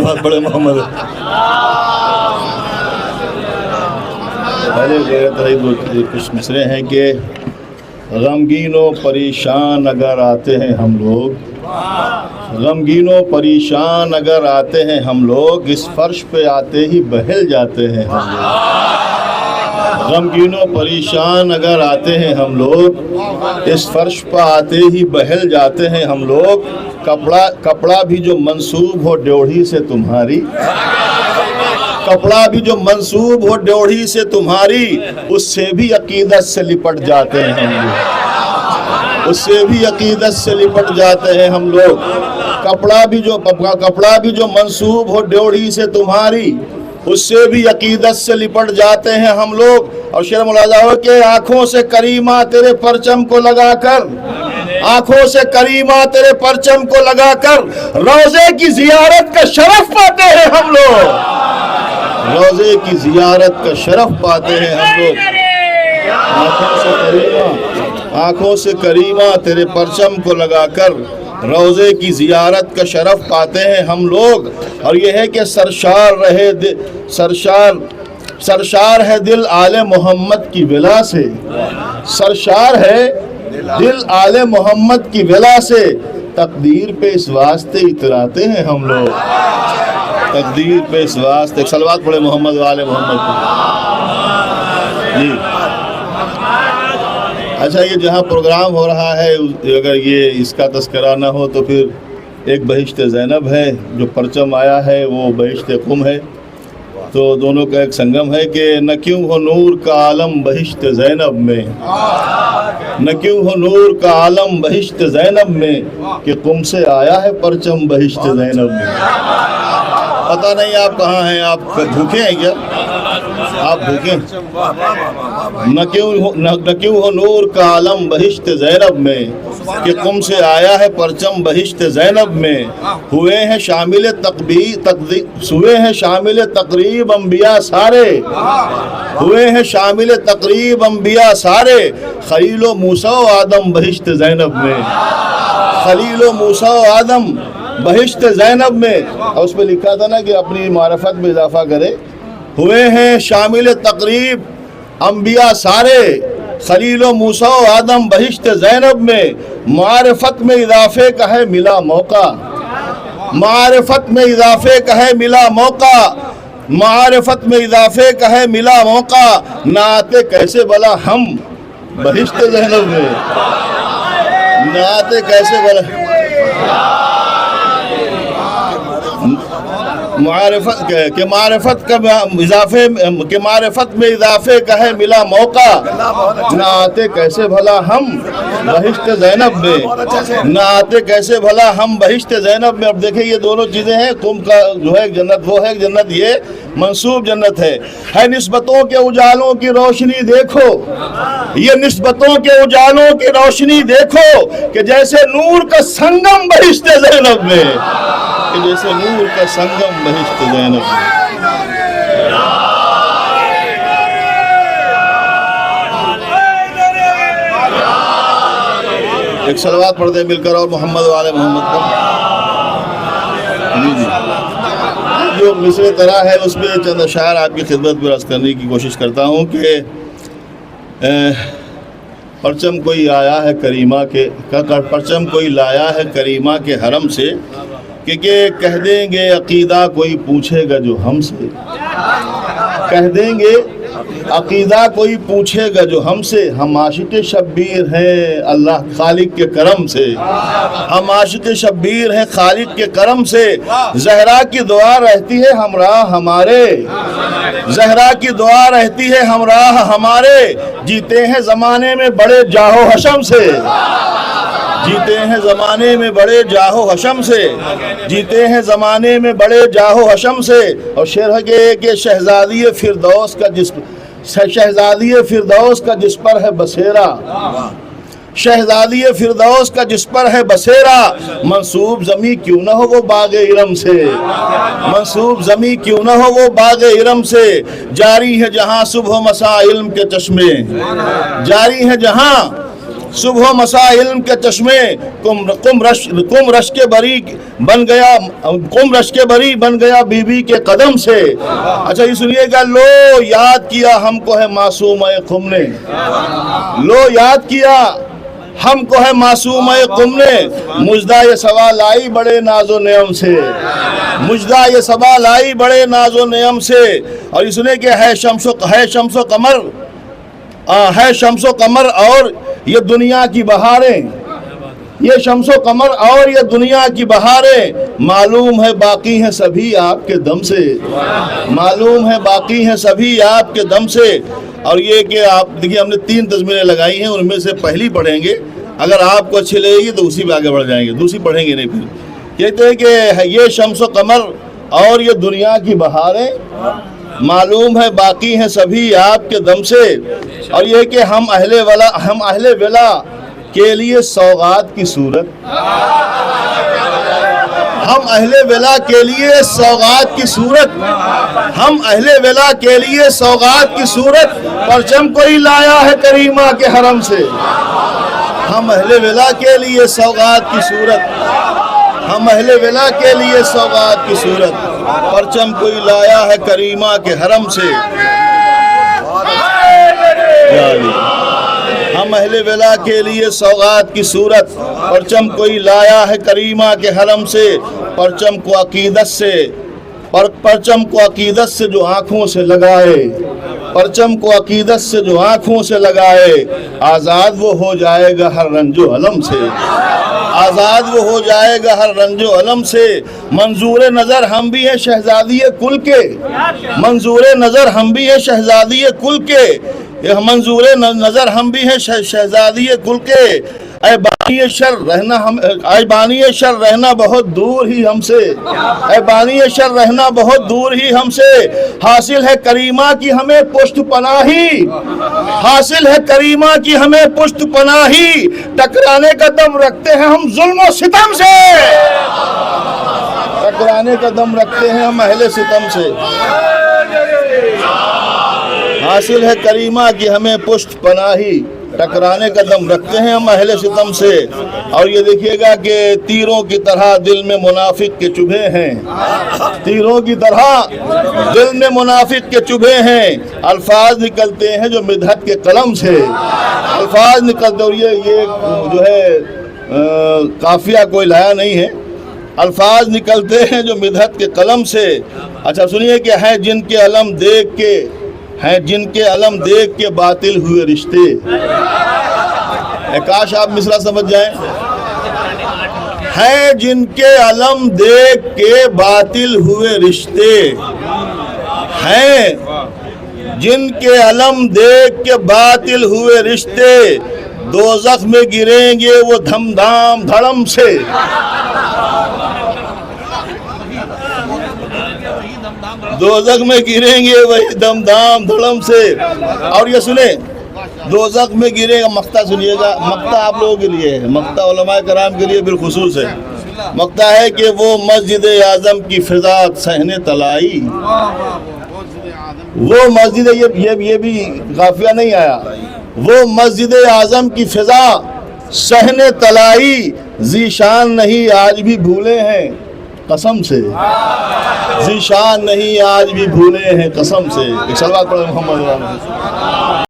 سلوات پڑھے محمد. کچھ مصرے ہیں کہ غمگین و پریشان اگر آتے ہیں ہم لوگ، غمگین و پریشان اگر آتے ہیں ہم لوگ، اس فرش پہ آتے ہی بہل جاتے ہیں ہم لوگ. غمگین و پریشان اگر آتے ہیں ہم لوگ، اس فرش پہ آتے ہی بہل جاتے ہیں ہم لوگ. کپڑا بھی جو منسوب ہو ڈیوڑھی سے تمہاری، کپڑا بھی جو منسوب ہو ڈیوڑھی سے تمہاری، اس سے بھی عقیدت سے لپٹ جاتے ہیں ہم لوگ، اس سے بھی عقیدت سے لپٹ جاتے ہیں ہم لوگ. کپڑا بھی جو منسوب ہو ڈیوڑھی سے تمہاری، اس سے بھی عقیدت سے لپٹ جاتے ہیں ہم لوگ. اور شعر ملاحظہ ہو کہ آنکھوں سے کریمہ تیرے پرچم کو لگا کر، آنکھوں سے کریمہ تیرے پرچم کو لگا کر روضے کی زیارت کا شرف پاتے ہیں ہم لوگ، روضے کی زیارت کا شرف پاتے ہیں ہم لوگ. آنکھوں سے کریمہ تیرے پرچم کو لگا کر روضے کی زیارت کا شرف پاتے ہیں ہم لوگ. اور یہ ہے کہ سرشار ہے دل آل محمد کی ولا سے، سرشار ہے دل آل محمد کی ولا سے. تقدیر پہ اس واسطے اتراتے ہیں ہم لوگ، تقدیر پہ اس واسطے. صلوات پڑھے محمد و آل محمد کو. جی اچھا، یہ جہاں پروگرام ہو رہا ہے اگر یہ اس کا تذکرہ نہ ہو تو پھر ایک بہشت زینب ہے، جو پرچم آیا ہے وہ بہشت قم ہے. تو دونوں کا ایک سنگم ہے کہ نہ کیوں ہو نور کا عالم بہشت زینب میں، نہ کیوں ہو نور کا عالم بہشت زینب میں، کہ قم سے آیا ہے پرچم بہشت زینب میں. پتہ نہیں آپ کہاں ہیں، آپ بھوکے ہیں کیا؟ آپ بھوکے ہیں؟ نہ کیوں ہو نور کا عالم بہشت زینب میں، کہ قم سے آیا ہے پرچم بہشت زینب میں. ہوئے ہیں شامل تقریب انبیاء سارے، ہوئے ہیں شامل تقریب انبیاء سارے. خلیل و موسیٰ و آدم بہشت زینب میں، خلیل و موسیٰ و آدم بہشت زینب میں. اور اس میں لکھا تھا نا کہ اپنی معرفت میں اضافہ کرے. ہوئے ہیں شامل تقریب انبیاء سارے، خلیل و موسیٰ و آدم بہشت زینب میں. معرفت میں اضافے کا ہے ملا موقع، معرفت میں اضافے کا ہے ملا موقع، معرفت میں اضافے کا ہے ملا موقع. نہ آتے کیسے بلا ہم بہشت زینب میں، نہ آتے کیسے بلا معرفت میں اضافے کا ہے ملا موقع. نہ آتے کیسے بھلا ہم بہشت زینب میں، نہ آتے کیسے بھلا ہم بہشت زینب میں. اب دیکھیں یہ دونوں چیزیں ہیں، قم کا جو ہے جنت وہ ہے جنت، یہ منصوب جنت ہے. نسبتوں کے اجالوں کی روشنی دیکھو، یہ نسبتوں کے اجالوں کی روشنی دیکھو، کہ جیسے نور کا سنگم بہشت زینب میں، کہ جیسے نور کا سنگم بہشت زینب میں. ایک صلوات پڑھ دیں مل کر اور محمد و آل محمد کا. جی جو مصرے طرح ہے اس میں چند اشعار آپ کی خدمت میں عرض کرنے کی کوشش کرتا ہوں کہ پرچم کوئی آیا ہے کریمہ کے، پرچم کوئی لایا ہے کریمہ کے حرم سے، کہ کہہ دیں گے عقیدہ کوئی پوچھے گا جو ہم سے، کہہ دیں گے عقیدہ کوئی پوچھے گا جو ہم سے. ہم عاشق شبیر ہیں اللہ خالق کے کرم سے، ہم عاشق شبیر ہیں خالق کے کرم سے. زہرا کی دعا رہتی ہے ہمراہ ہمارے، زہرا کی دعا رہتی ہے ہمراہ ہمارے. جیتے ہیں زمانے میں بڑے جاہ و حشم سے، جیتے ہیں زمانے میں بڑے جاہ و حشم سے، جیتے ہیں زمانے میں بڑے جاہ و حشم سے. اور شعر ہے کہ شہزادی فردوس کا شہزادی فردوس کا جس پر ہے بسیرا، شہزادی فردوس کا جس پر ہے بسیرا. منصوب زمیں کیوں نہ ہو وہ باغ ارم سے، منصوب زمیں کیوں نہ ہو وہ باغ ارم سے. جاری ہے جہاں صبح و مساء علم کے چشمے، جاری ہے جہاں صبح و مساء علم کے چشمے کم رش کے بری بن گیا بی بی کے قدم سے. اچھا یہ سنیے گا. لو یاد کیا ہم کو ہے معصوم قم نے, لو یاد کیا ہم کو ہے معصوم قم نے, مجدہ یہ سوال آئی بڑے ناز و نعم سے, مجدہ یہ سوال آئی بڑے ناز و نعم سے. اور یہ سنے کہ ہے شمس و قمر, ہے شمس و قمر اور یہ دنیا کی بہاریں, یہ شمس و قمر اور یہ دنیا کی بہاریں, معلوم ہے باقی ہیں سبھی آپ کے دم سے, معلوم ہے باقی ہیں سبھی آپ کے دم سے. اور یہ کہ آپ دیکھیے ہم نے 3 تزمینیں لگائی ہیں, ان میں سے پہلی پڑھیں گے, اگر آپ کو اچھی لگے گی تو اسی پہ آگے بڑھ جائیں گے, دوسری پڑھیں گے نہیں. پھر کہتے ہیں کہ یہ شمس و قمر اور یہ دنیا کی بہاریں, معلوم ہے باقی ہیں سبھی آپ کے دم سے. اور یہ کہ ہم اہل ولا کے لیے سوغات کی صورت, ہم اہل ولا کے لیے سوغات کی صورت, ہم اہل ولا کے لیے سوغات کی صورت, پرچم کوئی لایا ہے کریمہ کے حرم سے. ہم اہل ولا کے لیے سوغات کی صورت, ہم اہل ولا کے لیے سوغات کی صورت, پرچم کوئی لایا ہے کریمہ کے حرم سے. ہم اہل ولا کے لیے سوغات کی صورت, پرچم کوئی لایا ہے کریمہ کے حرم سے. پرچم کو عقیدت سے جو آنکھوں سے لگائے, پرچم کو عقیدت سے جو آنکھوں سے لگائے, آزاد وہ ہو جائے گا ہر رنج و علم سے, آزاد وہ ہو جائے گا ہر رنج و علم سے. منظور نظر ہم بھی ہیں شہزادی کل کے, منظور نظر ہم بھی ہیں شہزادی کل کے, منظور نظر ہم بھی ہیں شہزادی کل کے. اے بانی شر رہنا بہت دور ہی ہم سے, اے بانی شر رہنا بہت دور ہی ہم سے. حاصل ہے کریمہ کی ہمیں پشت پناہی, حاصل ہے کریمہ کی ہمیں پشت پناہی, ٹکرانے کا دم رکھتے ہیں ہم ظلم و ستم سے, ٹکرانے کا دم رکھتے ہیں ہم اہل ستم سے. حاصل ہے کریمہ کی ہمیں پشت پناہی, ٹکرانے کا دم رکھتے ہیں ہم اہل ستم سے. اور یہ دیکھیے گا کہ تیروں کی طرح دل میں منافق کے چبھے ہیں, تیروں کی طرح دل میں منافق کے چبھے ہیں. الفاظ نکلتے ہیں جو مدحت کے قلم سے, الفاظ نکلتے, اور یہ جو ہے قافیہ کوئی لایا نہیں ہے, الفاظ نکلتے ہیں جو مدحت کے قلم سے. اچھا سنیے کہ ہیں جن کے علم دیکھ کے, ہیں جن کے علم دیکھ کے باطل ہوئے رشتے. کاش آپ مصرع سمجھ جائیں. ہیں جن کے علم دیکھ کے باطل ہوئے رشتے, ہیں جن کے علم دیکھ کے باطل ہوئے رشتے, دوزخ میں گریں گے وہ دھم دھام دھڑم سے. دوزخ میں گریں گے وہی دم دام دھڑم سے. اور یہ سنیں, دوزخ میں گرے گا, مقطع سنیے گا, مقطع آپ لوگوں کے لیے ہے, مقطع علماء کرام کے لیے بالخصوص ہے. مقطع ہے کہ وہ مسجد اعظم کی فضا صحن طلائی, وہ مسجد, یہ بھی قافیہ نہیں آیا, وہ مسجد اعظم کی فضا صحن طلائی, ذیشان نہیں آج بھی بھولے ہیں قسم سے, ذیشان نہیں آج بھی بھولے ہیں قسم سے. ایک صلوات پڑھیں محمد.